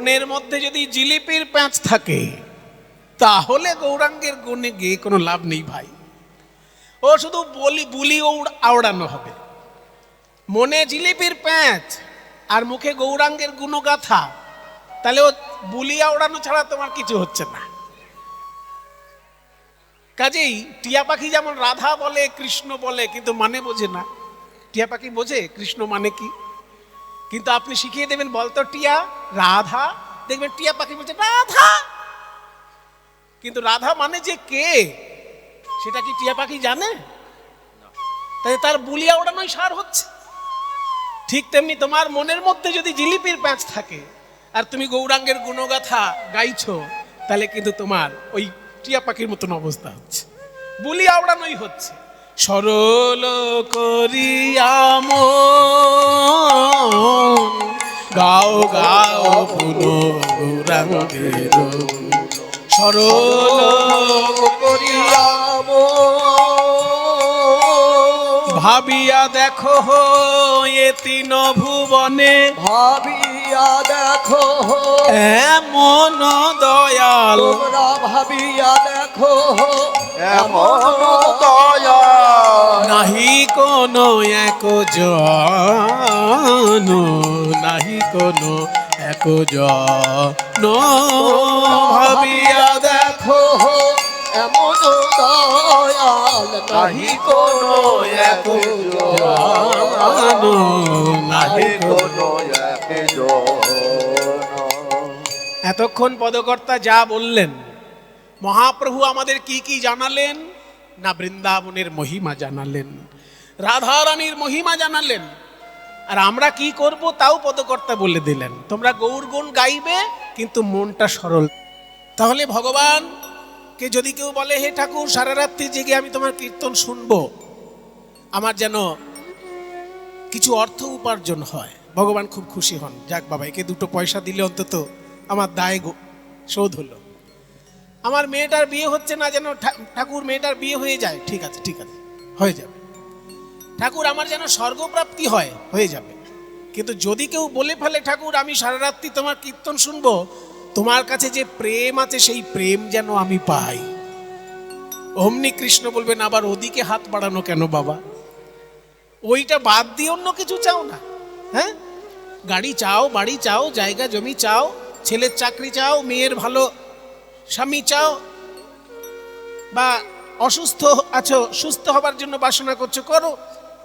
মনের মধ্যে যদি জিলিপির প্যাঁচ থাকে তাহলে গৌরাঙ্গের গুণে গিয়ে কোনো লাভ নেই ভাই। ও শুধু বুলি আওড়ানো হবে। মনে জিলিপির প্যাঁচ আর মুখে গৌরাঙ্গের গুণগাথা, তাহলে ও বুলি আওড়ানো ছাড়া তোমার কিছু হচ্ছে না। কাজেই টিয়া পাখি যেমন রাধা বলে কৃষ্ণ বলে কিন্তু মানে বোঝে না। টিয়া পাখি বোঝে কৃষ্ণ মানে কি, কিন্তু আপনি শিখিয়ে দেবেন বলতো টিয়া রাধা, দেখবেন টিয়া পাখি বলছে রাধা, কিন্তু রাধা মানে যে কে সেটা কি টিয়া পাখি জানে? তাই তার বুলিয়া ওড়ানোই সার হচ্ছে। ঠিক তেমনি তোমার মনের মধ্যে যদি জিলিপির প্যাঁচ থাকে আর তুমি গৌরাঙ্গের গুণগাথা গাইছো, তাহলে কিন্তু তোমার ওই টিয়া পাখির মতন অবস্থা হচ্ছে, বুলিয়া ওড়ানোই হচ্ছে। সরল করিয়া মন গাও গাও পুনো গৌরাঙ্গের, সরল করিয়া ভাবিয়া দেখো এ তিন ভুবনে, ভাবিয়া দেখো এমন দয়াল, তোমরা ভাবিয়া দেখো এমন দয়াল নাহি কোনো এক জন, নাহি কোনো এক জন, ভাবিয়া দেখো এমন দয়াল নাহি কোনো এক জন, নাহি কোনো একজন। এতক্ষণ পদকর্তা যা বললেন, মহাপ্রভু আমাদের কি কি জানালেন না? বৃন্দাবনের মহিমা জানালেন, রাধারানীর মহিমা জানালেন, আর আমরা কি করব তাও পদকর্তা বলে দিলেন। তোমরা গৌরগুণ গাইবে কিন্তু মনটা সরল। তাহলে ভগবানকে যদি কেউ বলে হে ঠাকুর সারা রাত্রি জেগে আমি তোমার কীর্তন শুনবো, আমার যেন কিছু অর্থ উপার্জন হয়, ভগবান খুব খুশি হন। যাক বাবা, একে দুটো পয়সা দিলে অন্তত আমার দায় শোধ হলো। আমার মেয়েটার বিয়ে হচ্ছে না, যেন ঠাকুর মেয়েটার বিয়ে হয়ে যায়, ঠিক আছে ঠিক আছে হয়ে যাবে। ঠাকুর আমার যেন স্বর্গপ্রাপ্তি হয়, হয়ে যাবে। কিন্তু যদি কেউ বলে ফেলে ঠাকুর আমি সারা রাত্রি তোমার কীর্তন শুনবো, তোমার কাছে যে প্রেম আছে সেই প্রেম যেন আমি পাই, অমনি কৃষ্ণ বলবেন আবার ওদিকে হাত বাড়ানো কেন বাবা? ওইটা বাদ দিয়ে অন্য কিছু চাও না? হ্যাঁ, গাড়ি চাও, বাড়ি চাও, জায়গা জমি চাও, ছেলের চাকরি চাও, মেয়ের ভালো স্বামী চাও, বা অসুস্থ আছো সুস্থ হবার জন্য বাসনা করছো, করো,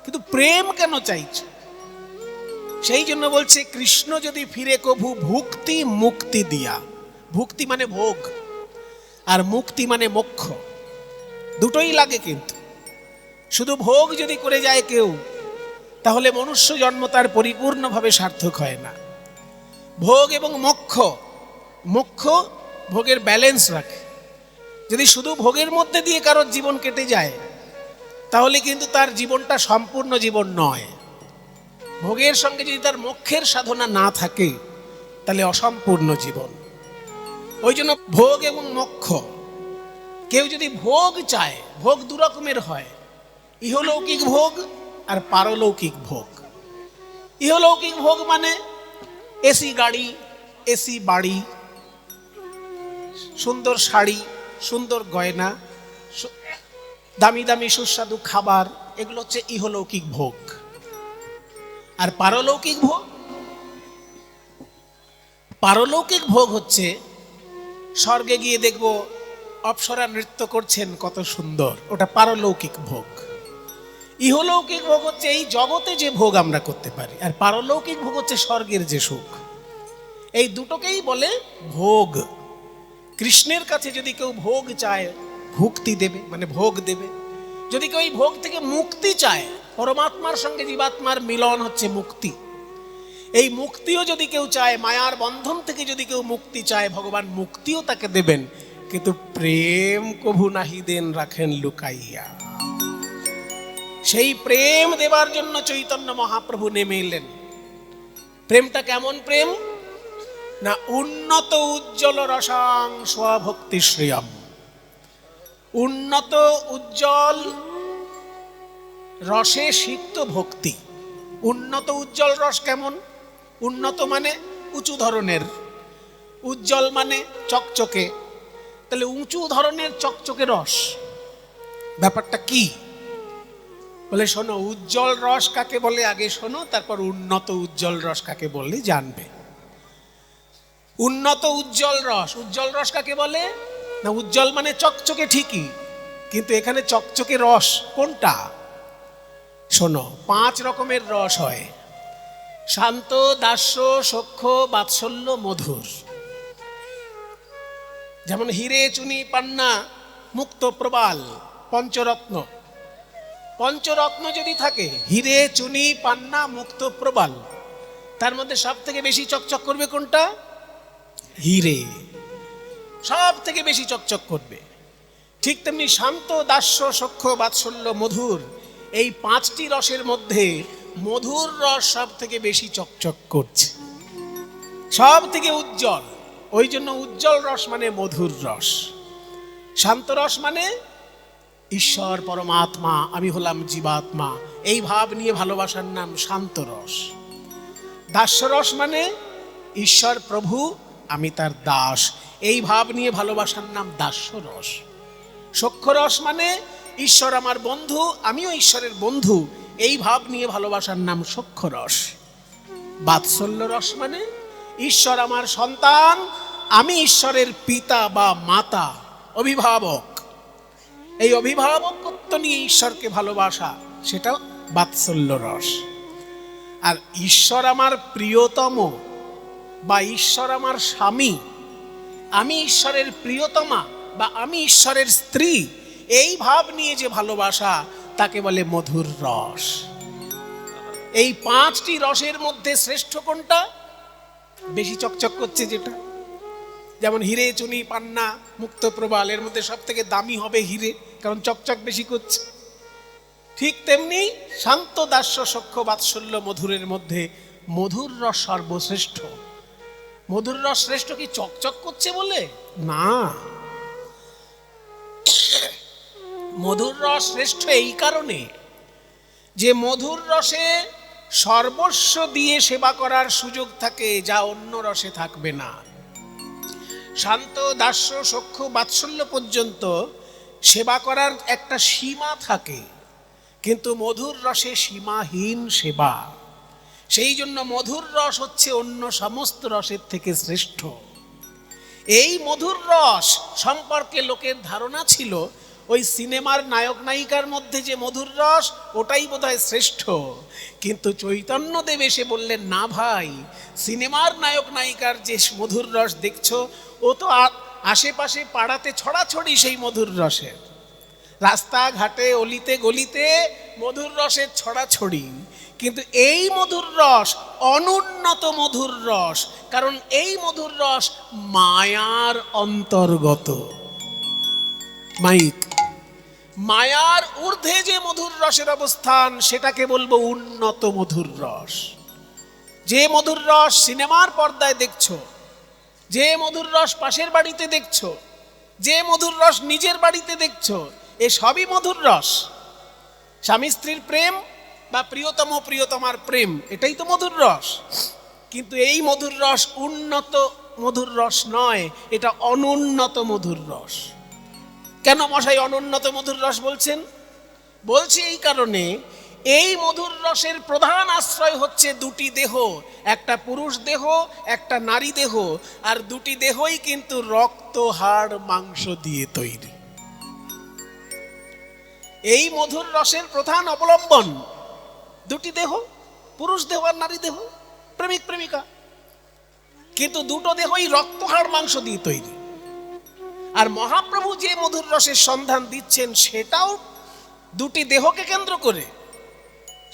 কিন্তু প্রেম কেন চাইছো? সেই জন্য বলছে কৃষ্ণ যদি ফিরে কভু ভুক্তি মুক্তি দিয়া, ভুক্তি মানে ভোগ আর মুক্তি মানে মোক্ষ, দুটোই লাগে। কিন্তু শুধু ভোগ যদি করে যায় কেউ, তাহলে মনুষ্য জন্ম তার পরিপূর্ণভাবে সার্থক হয় না। ভোগ এবং মোক্ষ, মোক্ষ ভোগের ব্যালেন্স রাখে। যদি শুধু ভোগের মধ্যে দিয়ে কারোর জীবন কেটে যায়, তাহলে কিন্তু তার জীবনটা সম্পূর্ণ জীবন নয়। ভোগের সঙ্গে যদি তার মোক্ষের সাধনা না থাকে, তাহলে অসম্পূর্ণ জীবন। ওই জন্য ভোগ এবং মোক্ষ, কেউ যদি ভোগ চায়, ভোগ দু রকমের হয়, ইহলৌকিক ভোগ আর পারলৌকিক ভোগ। ইহলৌকিক ভোগ মানে এসি গাড়ি, এসি বাড়ি, সুন্দর শাড়ি, সুন্দর গয়না, দামি দামি সুস্বাদু খাবার, এগুলো হচ্ছে ইহলৌকিক ভোগ। আর পারলৌকিক ভোগ, পারলৌকিক ভোগ হচ্ছে স্বর্গে গিয়ে দেখবো অপ্সরা নৃত্য করছেন কত সুন্দর, ওটা পারলৌকিক ভোগ। ইহলৌকিক ভোগ হচ্ছে এই জগতে যে ভোগ আমরা করতে পারি, আর পারলৌকিক ভোগ হচ্ছে স্বর্গের যে সুখ। এই দুটোকেই বলে ভোগ। কৃষ্ণের কাছে যদি কেউ ভোগ চায়, ভুক্তি দেবে মানে ভোগ দেবে। যদি কেউ এই ভোগ থেকে মুক্তি চায়, পরমাত্মার সঙ্গে জীবাত্মার মিলন হচ্ছে মুক্তি, এই মুক্তিও যদি কেউ চায়, মায়ার বন্ধন থেকে যদি কেউ মুক্তি চায়, ভগবান মুক্তিও তাকে দেবেন, কিন্তু প্রেম কভু নাহি দেন রাখেন লুকাইয়া। সেই প্রেম দেবার জন্য চৈতন্য মহাপ্রভু নেমে এলেন। প্রেমটা কেমন প্রেম না? উন্নত উজ্জ্বল রসাং স্বভক্তি শ্রিয়ম। উন্নত উজ্জ্বল রসে সিক্ত ভক্তি। উন্নত উজ্জ্বল রস কেমন? উন্নত মানে উঁচু ধরনের, উজ্জ্বল মানে চকচকে, তাহলে উঁচু ধরনের চকচকে রস, ব্যাপারটা কি? বলে শোনো, উজ্জ্বল রস কাকে বলে আগে শোনো, তারপর উন্নত উজ্জ্বল রস কাকে বলে জানবে। উন্নত উজ্জ্বল রস, উজ্জ্বল রস কাকে বলে? না, উজ্জ্বল মানে চকচকে ঠিকই, কিন্তু এখানে চকচকে রস কোনটা? শোনো, 5 রকমের রস হয়: শান্ত, দাস্য, সখ্য, বাৎসল্য, মধুর। যেমন হিরে, চুনি, পান্না, মুক্ত, প্রবাল, পঞ্চরত্ন। পঞ্চরত্ন যদি থাকে, হিরে, চুনি, পান্না, মুক্ত, প্রবাল, তার মধ্যে সব থেকে বেশি চকচক করবে কোনটা? হিরে সব থেকে বেশি চকচক করবে। ঠিক তেমনি শান্ত, দাস্য, সখ্য, বাৎসল্য, মধুর, এই 5টি রসের মধ্যে মধুর রস সব থেকে বেশি চকচক করছে, সব থেকে উজ্জ্বল। ওই জন্য উজ্জ্বল রস মানে মধুর রস। শান্ত রস মানে ঈশ্বর পরমাত্মা, আমি হলাম জীবাত্মা, এই ভাব নিয়ে ভালোবাসার নাম শান্ত রস। দাস্য রস মানে ঈশ্বর প্রভু, আমি তার দাস, এই ভাব নিয়ে ভালোবাসার নাম দাস্য রস। সখ্য রস মানে ঈশ্বর আমার বন্ধু, আমিও ঈশ্বরের বন্ধু, এই ভাব নিয়ে ভালোবাসার নাম সখ্য রস। বাৎসল্য রস মানে ঈশ্বর আমার সন্তান, আমি ঈশ্বরের পিতা বা মাতা, অভিভাবক, এই অভিভাবকত্ব নিয়ে ঈশ্বরকে ভালোবাসা, সেটা বাৎসল্য রস। আর ঈশ্বর আমার প্রিয়তম বা ঈশ্বর আমার স্বামী, আমি ঈশ্বরের প্রিয়তমা বা আমি ঈশ্বরের স্ত্রী, এই ভাব নিয়ে যে ভালোবাসা, তাকে বলে মধুর রস। এই 5টি রসের মধ্যে শ্রেষ্ঠ কোনটা? বেশি চকচক করছে যেটা, যেমন হিরে, চুনি, পান্না, মুক্ত, প্রবাল, এর মধ্যে সব থেকে দামি হবে হিরে, কারণ চকচক বেশি করছে। ঠিক তেমনি শান্ত, দাস্য, সখ্য, বাৎসল্য, মধুরের মধ্যে মধুর রস সর্বশ্রেষ্ঠ। মধুর রস শ্রেষ্ঠ কি চকচক করছে বলে? না, মধুর রস শ্রেষ্ঠ এই কারণে যে মধুর রসে সর্বস্ব দিয়ে সেবা করার সুযোগ থাকে, যা অন্য রসে থাকবে না। শান্ত, দাস্য, সখ্য, বাৎসল্য পর্যন্ত সেবা করার একটা সীমা থাকে, কিন্তু মধুর রসে সীমাহীন সেবা। সেই জন্য মধুর রস হচ্ছে অন্য সমস্ত রসের থেকে শ্রেষ্ঠ। এই মধুর রস সম্পর্কে লোকের ধারণা ছিল ওই সিনেমার নায়ক নায়িকার মধ্যে যে মধুর রস, ওটাই বোধহয় শ্রেষ্ঠ। কিন্তু চৈতন্যদেব এসে বললেন, না ভাই, সিনেমার নায়ক নায়িকার যে মধুর রস দেখছো, ও তো আশেপাশে পাড়াতে ছড়াছড়ি সেই মধুর রসের, রাস্তাঘাটে অলিতে গলিতে মধুর রসের ছড়াছড়ি। কিন্তু এই মধুর রস অনুন্নত মধুর রস, কারণ এই মধুর রস মায়ার অন্তর্গত। মায়ার ঊর্ধ্বে যে মধুর রসের অবস্থান, সেটাকে বলবো উন্নত মধুর রস। যে মধুর রস সিনেমার পর্দায় দেখছো, যে মধুর রস পাশের বাড়িতে দেখছো, যে মধুর রস নিজের বাড়িতে দেখছো, এ সবই মধুর রস। স্বামী স্ত্রীর প্রেম বা প্রিয়তম প্রিয়তমার প্রেম, এটাই তো মধুর রস। কিন্তু এই মধুর রস উন্নত মধুর রস নয়, এটা অনুন্নত মধুর রস। কেন মশাই অনুন্নত মধুর রস বলছেন? বলছি এই কারণে, এই মধুর রসের প্রধান আশ্রয় হচ্ছে 2টি দেহ, একটা পুরুষ দেহ, একটা নারী দেহ, আর 2টি দেহই কিন্তু রক্ত, হাড়, মাংস দিয়ে তৈরি। এই মধুর রসের প্রধান অবলম্বন 2টি দেহ, পুরুষ দেহ আর নারী দেহ, প্রেমিক প্রেমিকা, কিন্তু 2টো দেহই রক্ত, হাড়, মাংস দিয়ে তৈরি। আর মহাপ্রভু যে মধুর রসের সন্ধান দিচ্ছেন, সেটাও 2টি দেহকে কেন্দ্র করে,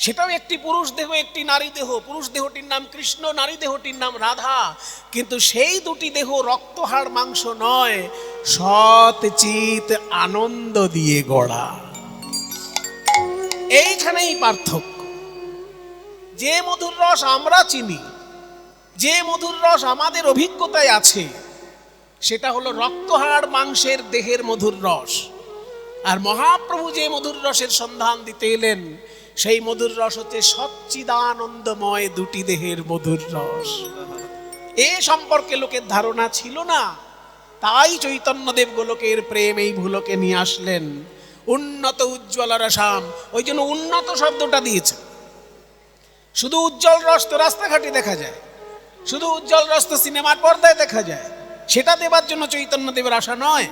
সেটাও একটি পুরুষ দেহ, একটি নারী দেহ। পুরুষ দেহটির নাম কৃষ্ণ, নারী দেহটির নাম রাধা, কিন্তু সেই 2টি দেহ রক্ত, হাড়, মাংস নয়, সৎ চিত আনন্দ দিয়ে গড়া। এইখানেই পার্থক্য। যে মধুর রস আমরা চিনি, যে মধুর রস আমাদের অভিজ্ঞতায় আছে, সেটা হলো রক্ত, হাড়, মাংসের দেহের মধুর রস। আর মহাপ্রভু যে মধুর রসের সন্ধান দিতে এলেন, সেই মধুর রস হচ্ছে সচ্চিদানন্দময় 2টি দেহের মধুর রস। এ সম্পর্কে লোকের ধারণা ছিল না। তাই চৈতন্যদেব গোলকের প্রেম এই ভূলোকে নিয়ে আসলেন। উন্নত উজ্জ্বল রসাম, ওই জন্য উন্নত শব্দটা দিয়েছে। শুধু উজ্জ্বল রস তো রাস্তাঘাটে দেখা যায়, শুধু উজ্জ্বল রস তো সিনেমার পর্দায় দেখা যায়, সেটা দেবার জন্য চৈতন্যদেবের আশা নয়।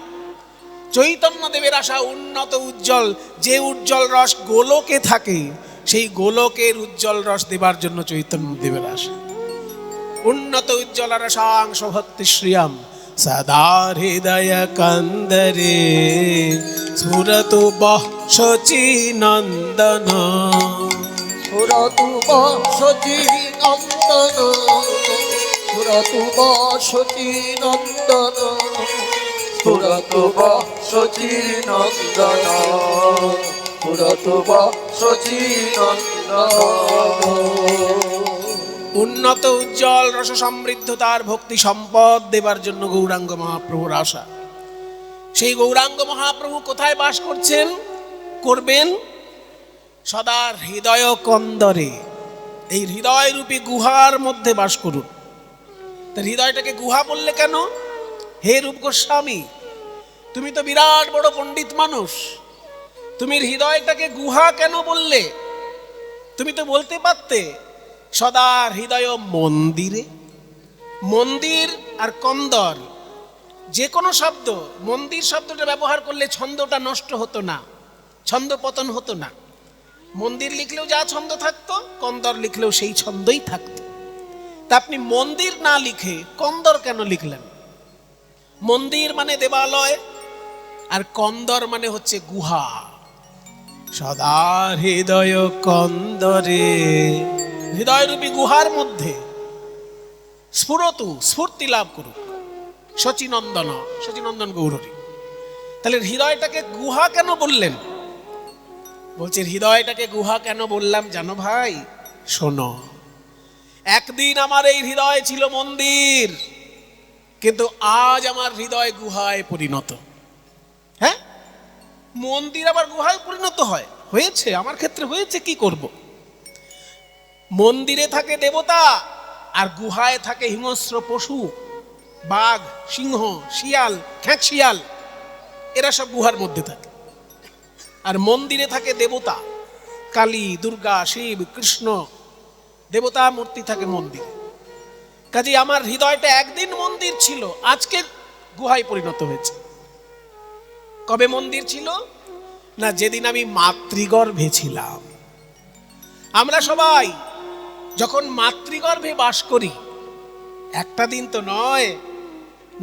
চৈতন্যদেবের আশা উন্নত উজ্জ্বল, যে উজ্জ্বল রস গোলকে থাকে সেই গোলকের উজ্জ্বল রস দেবার জন্য চৈতন্যদেবের আশা। উন্নত উজ্জ্বল রসাংশ ভক্তি শ্রিয়ম সদা হৃদয় কন্দরে স্ফুরতু বহ শচী নন্দন। সুরতু বসতি নন্দন, সুরতু বসতি নন্দন, স্ফুরতু বসতি নন্দন, স্ফুরতু বসতি নন্দন। উন্নত উজ্জ্বল রস সমৃদ্ধ তার ভক্তি সম্পদ দেবার জন্য গৌরাঙ্গ মহাপ্রভুর আশা। সেই গৌরাঙ্গ মহাপ্রভু কোথায় বাস করছেন, করবেন? সদা হৃদয় কন্দরে, এই হৃদয় রূপী গুহার মধ্যে বাস করুন। তা হৃদয়টাকে গুহা বললে কেন? হে রূপ গোস্বামী, তুমি তো বিরাট বড় পণ্ডিত মানুষ, তুমি হৃদয়টাকে গুহা কেন বললে? তুমি তো বলতে পারতে সদা হৃদয় মন্দিরে। মন্দির আর কন্দর যে কোনো শব্দ, মন্দির শব্দটা ব্যবহার করলে ছন্দটা নষ্ট হতো না, ছন্দ পতন হতো না। মন্দির লিখলেও যা ছন্দ থাকতো, কন্দর লিখলেও সেই ছন্দই থাকতো। তা আপনি মন্দির না লিখে কন্দর কেন লিখলেন? মন্দির মানে দেবালয়, আর কন্দর মানে হচ্ছে গুহা। সদা হৃদয় কন্দরে, হৃদয় রূপী গুহার মধ্যে স্ফুরতু, স্ফূর্তি লাভ করুক শচীনন্দন, শচীনন্দন গৌরী। তাহলে হৃদয়টাকে গুহা কেন বললেন? বলছে হৃদয়টাকে গুহা কেন বললাম জানো ভাই? শোনো, একদিন আমার এই হৃদয় ছিল মন্দির, কিন্তু আজ আমার হৃদয় গুহায় পরিণত। হ্যাঁ, মন্দির আবার গুহায় পরিণত হয়, হয়েছে, আমার ক্ষেত্রে হয়েছে, কি করব? মন্দিরে থাকে দেবতা আর গুহায় থাকে হিংস্র পশু, বাঘ, সিংহ, শিয়াল, খ্যাঁক শিয়াল, এরা সব গুহার মধ্যে থাকে। আর মন্দিরে থাকে দেবতা, কালী, দুর্গা, শিব, কৃষ্ণ, দেবতা মূর্তি থাকে মন্দিরে। কাজে আমার হৃদয়টা একদিন মন্দির ছিল, আজকে গুহায় পরিণত হয়েছে। কবে মন্দির ছিল? না, যেদিন আমি মাতৃগর্ভে ছিলাম। আমরা সবাই যখন মাতৃগর্ভে বাস করি, একটা দিন তো নয়,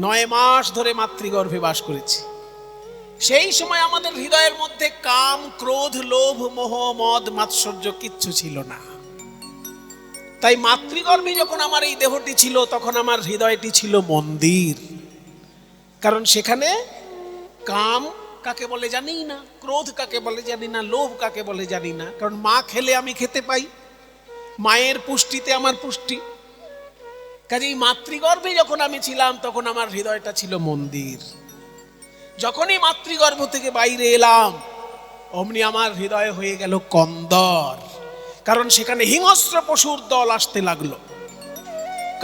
9 মাস ধরে মাতৃগর্ভে বাস করেছি। সেই সময় আমাদের হৃদয়ের মধ্যে কাম, ক্রোধ, লোভ, মোহ, মদ, মাৎসর্য কিচ্ছু ছিল না। তাই মাতৃগর্ভে যখন আমার এই দেহটি ছিল, তখন আমার হৃদয়টি ছিল মন্দির। কারণ সেখানে কাম কাকে বলে জানি না, ক্রোধ কাকে বলে জানি না, লোভ কাকে বলে জানি না। কারণ মা খেলে আমি খেতে পাই, মায়ের পুষ্টিতে আমার পুষ্টি। কাজেই মাতৃগর্ভে যখন আমি ছিলাম, তখন আমার হৃদয়টা ছিল মন্দির। যখনই মাতৃগর্ভ থেকে বাইরে এলাম, অমনি আমার হৃদয় হয়ে গেল কন্দর। কারণ সেখানে হিংস্র পশুর দল আসতে লাগলো।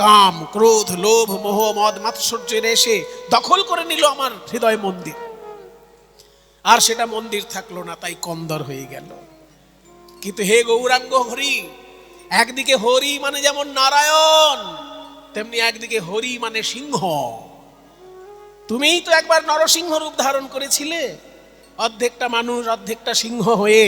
কাম, ক্রোধ, লোভ, মোহ, মদ, মাৎসর্যের এসে দখল করে নিল আমার হৃদয় মন্দির। আর সেটা মন্দির থাকলো না, তাই কন্দর হয়ে গেল। কিন্তু হে গৌরাঙ্গ হরি, একদিকে হরি মানে যেমন নারায়ণ, তেমনি একদিকে হরি মানে সিংহ। তুমিই তো একবার নরসিংহ রূপ ধারণ করেছিলে, অর্ধেকটা মানুষ অর্ধেকটা সিংহ হয়ে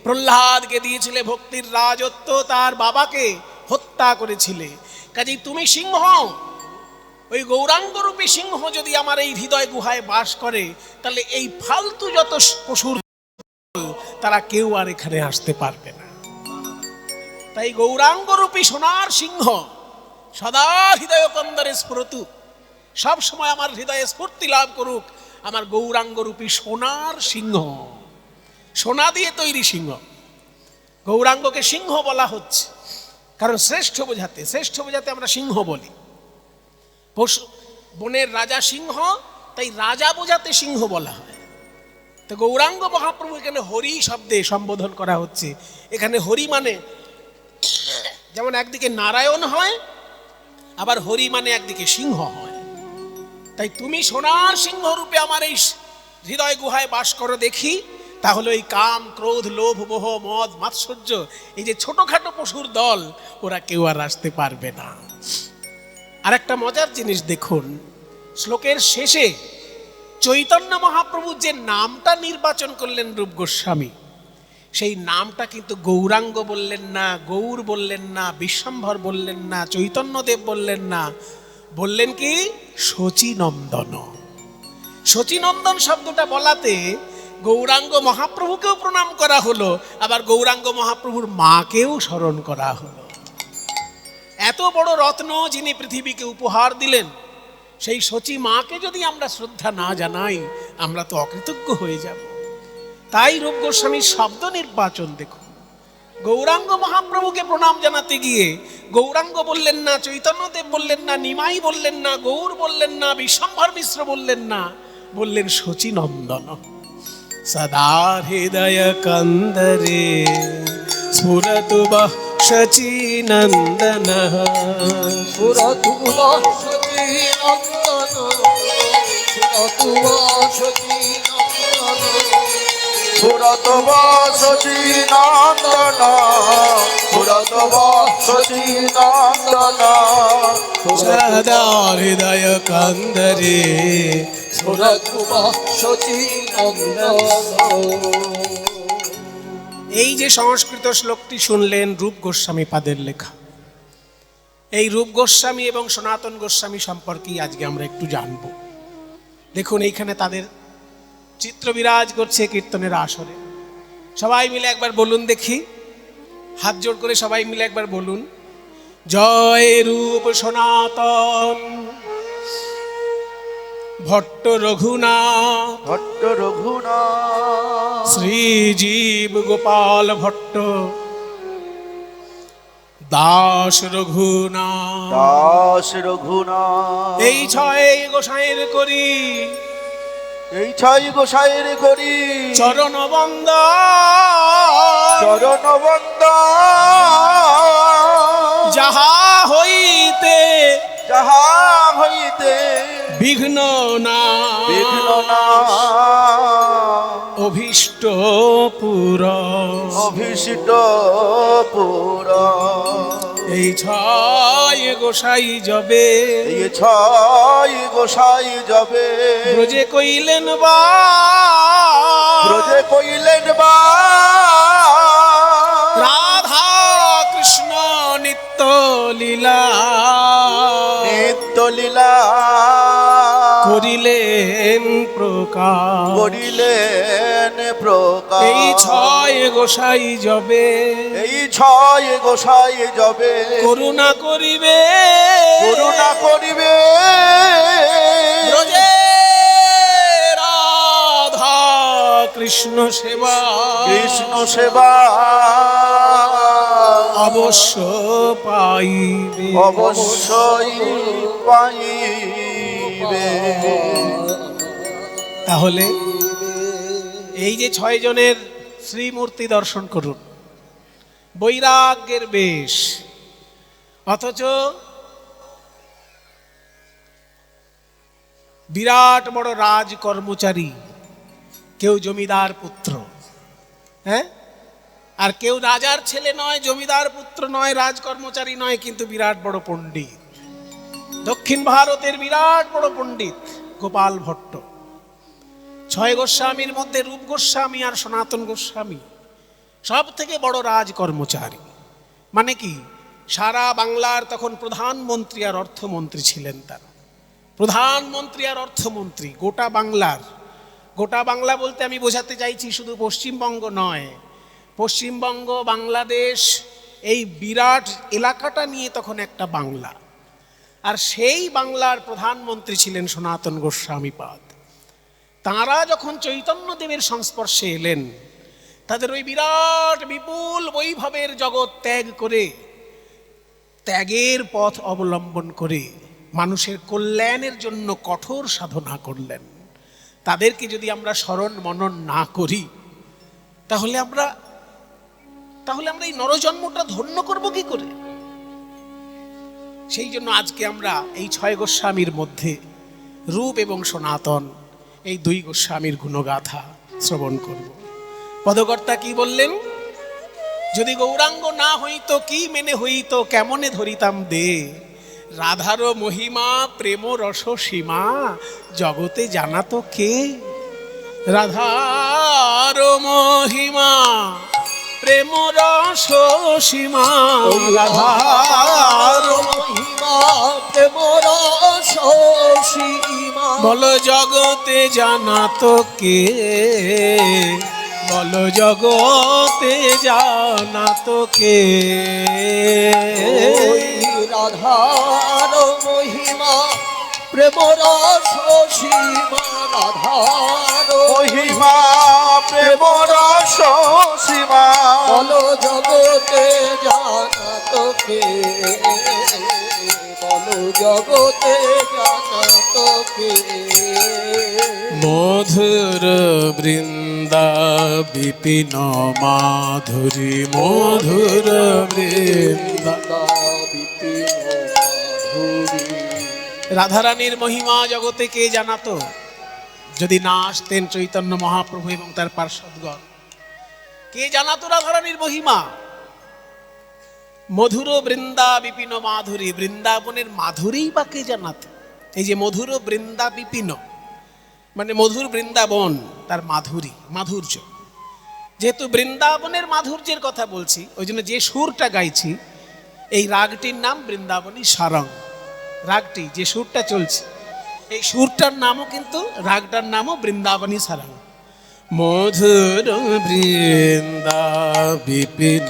প্রহ্লাদকে দিয়েছিলে ভক্তির রাজত্ব, তার বাবাকে হত্যা করেছিলে। কাজেই তুমি সিংহ। ওই গৌরাঙ্গ রূপী সিংহ যদি আমার এই হৃদয় গুহায় বাস করে, তাহলে এই ফালতু যত পশুর তারা কেউ আর এখানে আসতে পারবে না। তাই গৌরাঙ্গ রূপী সোনার সিংহ সদা হৃদয় কন্দরে স্ফুরতু, সব সময় আমার হৃদয়ে স্ফূর্তি লাভ করুক আমার গৌরাঙ্গ রূপী সোনার সিংহ। সোনা দিয়ে তৈরি সিংহ। গৌরাঙ্গকে সিংহ বলা হচ্ছে কারণ শ্রেষ্ঠ বোঝাতে আমরা সিংহ বলি। পশু বনের রাজা সিংহ, তাই রাজা বোঝাতে সিংহ বলা হয়। তো গৌরাঙ্গ মহাপ্রভু এখানে হরি শব্দে সম্বোধন করা হচ্ছে। এখানে হরি মানে যেমন একদিকে নারায়ণ হয়, আবার হরি মানে একদিকে সিংহ হয়। তাই তুমি সোনার সিংহ রূপে আমার এই হৃদয় গুহায় বাস করো দেখি, তাহলে ওই কাম, ক্রোধ, লোভ, মোহ, মদ, মাৎসর্য, এই যে ছোটখাটো পশুর দল, ওরা কেউ আর আসতে পারবে না। আর একটা মজার জিনিস দেখুন, শ্লোকের শেষে চৈতন্য মহাপ্রভু যে নামটা নির্বাচন করলেন রূপ গোস্বামী, সেই নামটা কিন্তু গৌরাঙ্গ বললেন না, গৌর বললেন না, বিশ্বম্ভর বললেন না, চৈতন্যদেব বললেন না, বললেন কি শচীনন্দন। শচীনন্দন শব্দটা বলাতে গৌরাঙ্গ মহাপ্রভুকেও প্রণাম করা হলো, আবার গৌরাঙ্গ মহাপ্রভুর মাকেও স্মরণ করা হলো। এত বড় রত্ন যিনি পৃথিবীকে উপহার দিলেন, সেই শচী মাকে যদি আমরা শ্রদ্ধা না জানাই, আমরা তো অকৃতজ্ঞ হয়ে যাব। তাই রূপ গোস্বামীর শব্দ নির্বাচন দেখুন। গৌরাঙ্গ মহাপ্রভুকে প্রণাম জানাতে গিয়ে গৌরাঙ্গ বললেন না, চৈতন্যদেব বললেন না, নিমাই বললেন না, গৌর বললেন না, বিশ্বম্ভর মিশ্র বললেন না, বললেন শচীনন্দন। সদা হৃদয় কন্দরে স্ফুরতু বহ শচীনন্দন। স্ফুরতু বহ শচীনন্দন, স্ফুরতু বহ শচীনন্দন, স্ফুরত শচীনন্দন, স্ফুরত শচীনন্দন। সদা হৃদয় কন্দরে স্ফুরতু বহ শচীনন্দন। এই যে সংস্কৃত শ্লোকটি শুনলেন, রূপ গোস্বামী পাদের লেখা। এই রূপ গোস্বামী এবং সনাতন গোস্বামী সম্পর্কেই আজকে আমরা একটু জানব। দেখুন, এইখানে তাদের চিত্র বিরাজ করছে কীর্তনের আসরে। সবাই মিলে একবার বলুন দেখি, হাত জোড় করে সবাই মিলে একবার বলুন, জয় রূপ সনাতন ভট্ট রঘুনাথ, ভট্ট রঘুনাথ, শ্রীজীব গোপাল ভট্ট, দাস রঘুনাথ, দাস রঘুনাথ। এই ছয় গোসাইয়ের করি, এই ছয় গোসাইয়ের করি চরণ বন্দ, চরণ বন্দ। যাহা হইতে, যাহা হইতে বিঘ্ন না, বিঘ্ন না, অভীষ্ট পুর, অভিষিত পুর। এই ছয় গোসাই যবে, এই ছয় গোসাই যাবে ব্রজে কইলেন বা, ব্রজে কইলেন বা। রাধা কৃষ্ণ নিত্য লীলা, নিত্য লীলা করিলেন প্রকাশ, করিলেন প্রকাশ। এই ছয় গোসাই যবে, এই ছয় গোসাই যাবে করুণা করিবে, করুণা করিবে। ব্রজে রাধা কৃষ্ণ সেবা, কৃষ্ণ সেবা অবশ্য পাইবে, অবশ্যই পাইবে। তাহলে এই যে ছয় জনের শ্রীমূর্তি দর্শন করুন, বৈরাগ্যের বেশ, অথচ বিরাট বড় রাজ কর্মচারী, কেউ জমিদার পুত্র, হ্যাঁ, আর কেউ রাজার ছেলে নয়, জমিদার পুত্র নয়, রাজ কর্মচারী নয়, কিন্তু বিরাট বড় পণ্ডিত। দক্ষিণ ভারতের বিরাট বড় পণ্ডিত গোপাল ভট্ট। ছয় গোস্বামীর মধ্যে রূপ গোস্বামী আর সনাতন গোস্বামী সব থেকে বড় রাজ কর্মচারী। মানে কি, সারা বাংলার তখন প্রধানমন্ত্রী আর অর্থমন্ত্রী ছিলেন তারা। প্রধানমন্ত্রী আর অর্থমন্ত্রী গোটা বাংলার। গোটা বাংলা বলতে আমি বোঝাতে চাইছি শুধু পশ্চিমবঙ্গ নয়, পশ্চিমবঙ্গ, বাংলাদেশ, এই বিরাট এলাকাটা নিয়ে তখন একটা বাংলা। আর সেই বাংলার প্রধানমন্ত্রী ছিলেন সনাতন গোস্বামী পাদ। তাঁরা যখন চৈতন্যদেবের সংস্পর্শে এলেন, তাদের ওই বিরাট বিপুল বৈভবের জগৎ ত্যাগ করে, ত্যাগের পথ অবলম্বন করে মানুষের কল্যাণের জন্য কঠোর সাধনা করলেন। তাদেরকে যদি আমরা স্মরণ মনন না করি, তাহলে আমরা এই নরজন্মটা ধন্য করব কি করে? সেই জন্য আজকে আমরা এই 6 গোস্বামীর মধ্যে রূপ এবং সনাতন এই 2 গোস্বামীর গুণগাথা শ্রবণ করব। পদকর্তা কি বললেন? যদি গৌরাঙ্গ না হইতো কি মেনে হইতো, কেমনে ধরিতাম দে, রাধার মহিমা প্রেম রস সীমা, জগতে জানাতো কে? রাধার মহিমা প্রেম রস সীমা, রাধার মহিমা প্রেম রস সীমা, বল জগতে জানাতো কে, বল জগতে জানাতো কে? ওই রাধার মহিমা প্রেম রস সীমা, রাধার মহিমা প্রেম রস সীমা, বলো জগতে জানাতো কে, বলো জগতে জানাতো কে? মধুর বৃন্দা বিপিন মাধুরী, মধুর বৃন্দা। রাধারানীর মহিমা জগতে কে জানাতো? যদি না আসতেন চৈতন্য মহাপ্রভু এবং তার পার্ষদগণ, কে জানাতো রাধারানীর মহিমা? মধুর বৃন্দা বিপিন মাধুরী, বৃন্দাবনের মাধুরী বা কে জানাতো? এই যে মধুর বৃন্দা বিপিন মানে মধুর বৃন্দাবন, তার মাধুরী, মাধুর্য। যেহেতু বৃন্দাবনের মাধুর্যের কথা বলছি, ওই জন্য যে সুরটা গাইছি এই রাগটির নাম বৃন্দাবনী সারং। রাগটি যে সুরটা চলছে এই সুরটার নামও কিন্তু, রাগটার নামও বৃন্দাবনী সারং। মধুর বৃন্দা বিপিন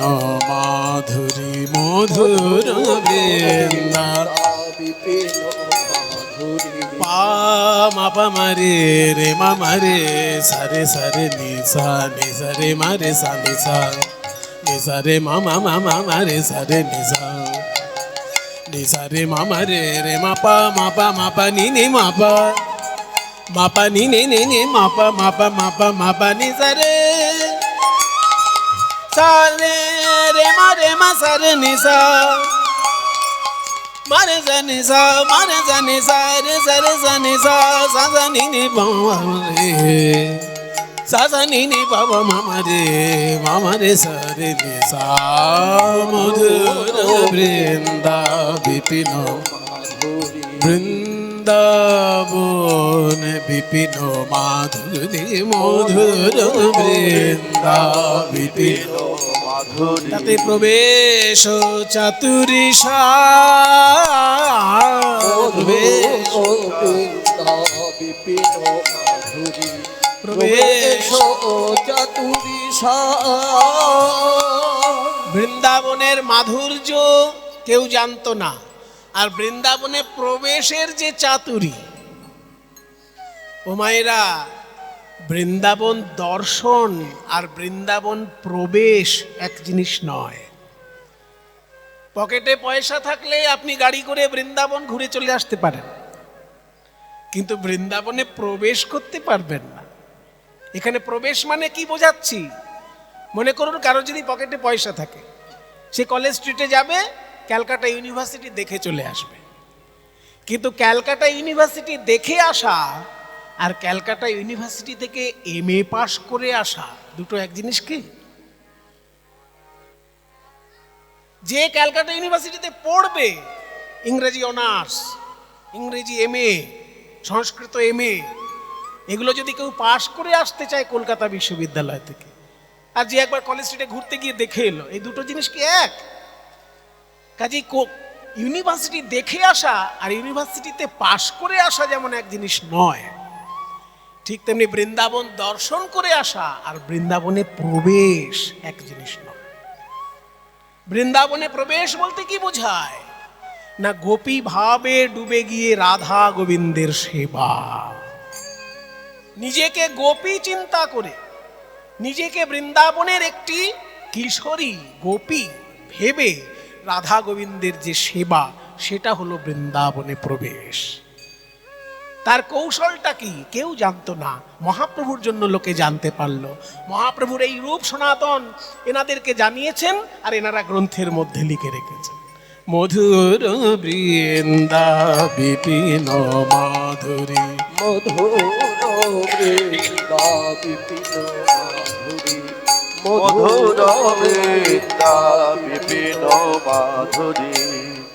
মাধুরী, মধুর বৃন্দা পা মা পা মারে রে মা মারে সারে সারে নি সা নি সা রে মা রে সা নি সা নি সা রে মা মা মা মা মা রে সা রে নি সা নি সা রে মা মা রে মা পা নি নি মা পা নি নি নি নি মা পা নি সা রে রে মা সা রে নি সা মারে জানি সা রে সা নি সা সা সা নি নি বাবা রে সা সা নি নি বাবা মামা রে সা রে নি সা। মধুর বৃন্দা বিপিন বৃন্দাবন বিপিন মাধুরী, মধুর বৃন্দা বিপিন মাধুরী, তাতে প্রবেশ চাতুরী প্রবেশ বৃন্দাবনের মাধুর্য কেউ জানতো না, আর বৃন্দাবনে প্রবেশের যে চাতুরী, ও মায়েরা, বৃন্দাবন দর্শন আর বৃন্দাবন প্রবেশ এক জিনিস নয়। পকেটে পয়সা থাকলে আপনি গাড়ি করে বৃন্দাবন ঘুরে চলে আসতে পারেন, কিন্তু বৃন্দাবনে প্রবেশ করতে পারবেন না। এখানে প্রবেশ মানে কি বোঝাচ্ছি? মনে করুন কারো যদি পকেটে পয়সা থাকে, সে কলেজ স্ট্রিটে যাবে, ক্যালকাটা ইউনিভার্সিটি দেখে চলে আসবে। কিন্তু ক্যালকাটা ইউনিভার্সিটি দেখে আসা আর ক্যালকাটা ইউনিভার্সিটি থেকে MA পাস করে আসা দুটো এক জিনিস কি? যে ক্যালকাটা ইউনিভার্সিটিতে পড়বে ইংরেজি অনার্স, ইংরেজি MA, সংস্কৃত MA, এগুলো যদি কেউ পাস করে আসতে চায় কলকাতা বিশ্ববিদ্যালয় থেকে, আর যে একবার কলেজ স্ট্রিটে ঘুরতে গিয়ে দেখে এলো, এই দুটো জিনিস কি এক? কাজেই ইউনিভার্সিটি দেখে আসা আর ইউনিভার্সিটিতে পাস করে আসা যেমন এক জিনিস নয়, ঠিক তেমনি বৃন্দাবন দর্শন করে আসা আর বৃন্দাবনে প্রবেশ এক জিনিস নয়। বৃন্দাবনে প্রবেশ বলতে কি বোঝায়? না গোপী ভাবে ডুবে গিয়ে রাধা গোবিন্দের সেবা, নিজেকে গোপী চিন্তা করে, নিজেকে বৃন্দাবনের একটি কিশোরী গোপী ভেবে রাধা গোবিন্দের যে সেবা, সেটা হলো বৃন্দাবনে প্রবেশ। তার কৌশলটা কি কেউ জানতো না, মহাপ্রভুর জন্য লোকে জানতে পারলো। মহাপ্রভুর এই রূপ সনাতন এনাদেরকে জানিয়েছেন, আর এনারা গ্রন্থের মধ্যে লিখে রেখেছেন। মধুর বৃন্দা বিপিন মাধুরী মধুর বৃন্দা বিপিন মাধুরী মধুর বৃন্দা বিপিন মাধুরী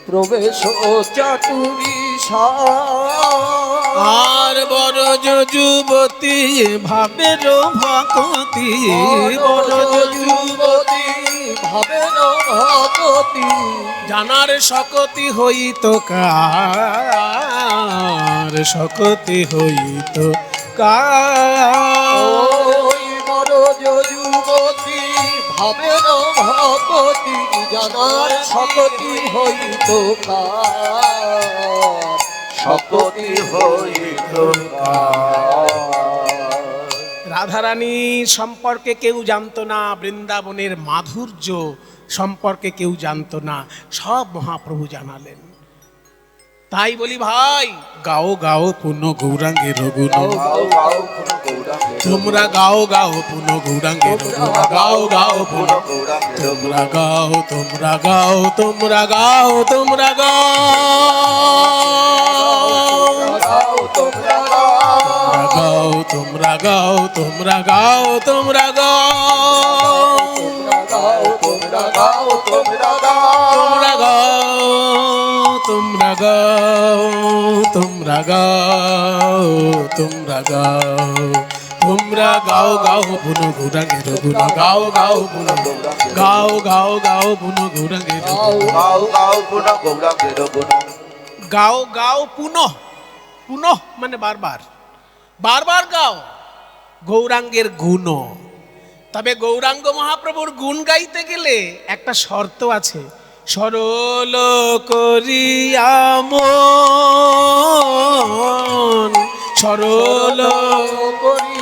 প্রবেশ চাটুরী আর বড় যুবতী ভাবের ভকতি বড় যুবতী ভাবের ভকতি জানার শকতি হইত কার শকতি হইত কার ওই বড় যুবতী ভাবের ভকতি জানার শকতি হইত কার শকতি হইত রাধারানী সম্পর্কে কেউ জানতো না, বৃন্দাবনের মাধুর্য সম্পর্কে কেউ জানতো না, সব মহাপ্রভু জানালেন। তাই বলি ভাই, গাও গাও পুনঃ গৌরাঙ্গের গুণ, তোমরা গাও গাও পুনঃ গৌরাঙ্গের গুণ, গাও গাও পুনঃ তোমরা গাও তোমরা গাও তোমরা গাও তোমরা গাও তোমরা গাও তোমরা গাও তোমরা গাও তোমরা গাও তোমরা গাও তোমরা তোমরা গাও তোমরা গাও তোমরা গাও তোমরা গাও তোমরা গাও গাও পুনঃ গৌরাঙ্গের গুণ, গাও গাও পুনঃ গাও গাও গাও পুনঃ গৌরাঙ্গের গুণ, গাও গাও পুনঃ গৌরাঙ্গের গুণ, গাও গাও পুনঃ, পুনঃ মানে বারবার, বারবার গাও গৌরাঙ্গের গুণ। তবে গৌরাঙ্গ মহাপ্রভুর গুণ গাইতে গেলে একটা শর্ত আছে, সরল করিয়া মন, সরল করি